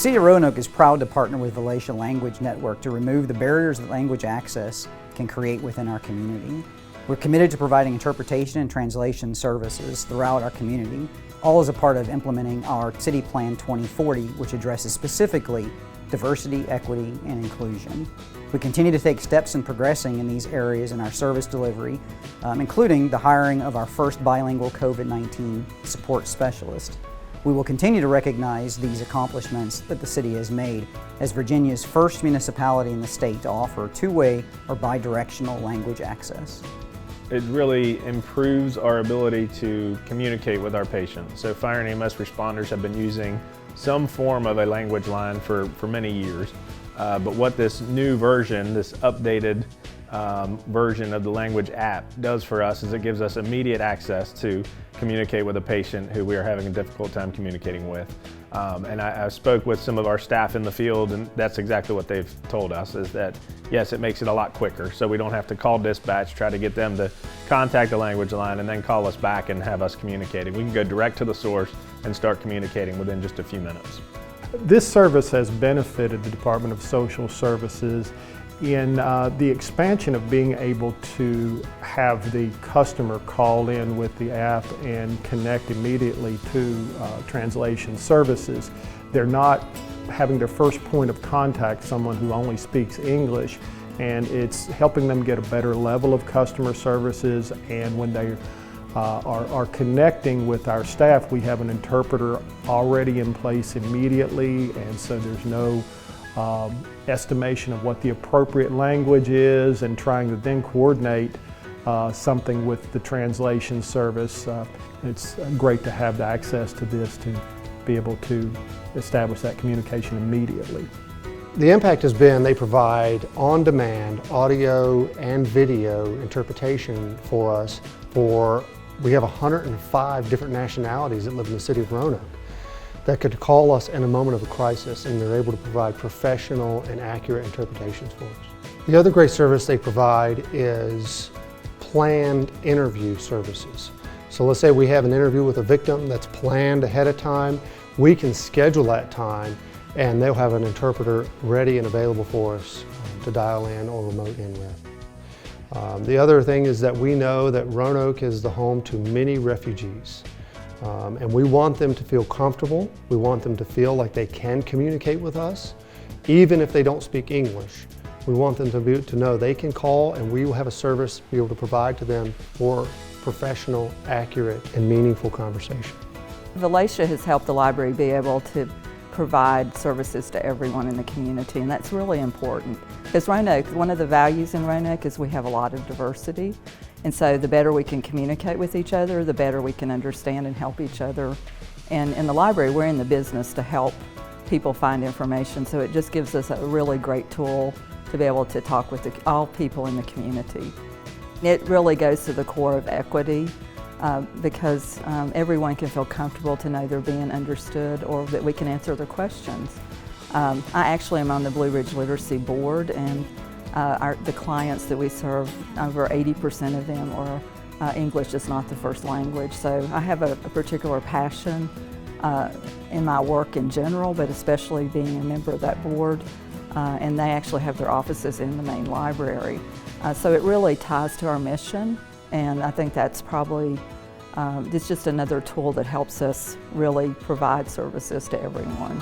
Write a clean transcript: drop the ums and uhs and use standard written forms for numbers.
City of Roanoke is proud to partner with Volatia Language Network to remove the barriers that language access can create within our community. We're committed to providing interpretation and translation services throughout our community, all as a part of implementing our City Plan 2040, which addresses specifically diversity, equity, and inclusion. We continue to take steps in progressing in these areas in our service delivery, including the hiring of our first bilingual COVID-19 support specialist. We will continue to recognize these accomplishments that the city has made as Virginia's first municipality in the state to offer two-way or bi-directional language access. It really improves our ability to communicate with our patients. So fire and EMS responders have been using some form of a language line for many years. But what this new version, this updated version of the language app does for us is it gives us immediate access to communicate with a patient who we are having a difficult time communicating with. And I spoke with some of our staff in the field, and that's exactly what they've told us, is that yes, it makes it a lot quicker, so we don't have to call dispatch, try to get them to contact the language line and then call us back and have us communicating. We can go direct to the source and start communicating within just a few minutes. This service has benefited the Department of Social Services in the expansion of being able to have the customer call in with the app and connect immediately to translation services. They're not having their first point of contact someone who only speaks English, and it's helping them get a better level of customer services. And when they are connecting with our staff, we have an interpreter already in place immediately, and so there's no estimation of what the appropriate language is and trying to then coordinate something with the translation service. It's great to have the access to this to be able to establish that communication immediately. The impact has been they provide on-demand audio and video interpretation for us we have 105 different nationalities that live in the city of Roanoke that could call us in a moment of a crisis, and they're able to provide professional and accurate interpretations for us. The other great service they provide is planned interview services. So let's say we have an interview with a victim that's planned ahead of time. We can schedule that time, and they'll have an interpreter ready and available for us to dial in or remote in with. The other thing is that we know that Roanoke is the home to many refugees. And we want them to feel comfortable. We want them to feel like they can communicate with us, even if they don't speak English. We want them to know they can call, and we will have a service to be able to provide to them for professional, accurate, and meaningful conversation. Volatia has helped the library be able to provide services to everyone in the community, and that's really important. Because Roanoke, one of the values in Roanoke is we have a lot of diversity, and so the better we can communicate with each other, the better we can understand and help each other. And in the library, we're in the business to help people find information, so it just gives us a really great tool to be able to talk with all people in the community. It really goes to the core of equity, because everyone can feel comfortable to know they're being understood or that we can answer their questions. I actually am on the Blue Ridge Literacy Board, and the clients that we serve, over 80% of them are English is not the first language. So I have a particular passion in my work in general, but especially being a member of that board. And they actually have their offices in the main library. So it really ties to our mission, and I think that's probably, it's just another tool that helps us really provide services to everyone.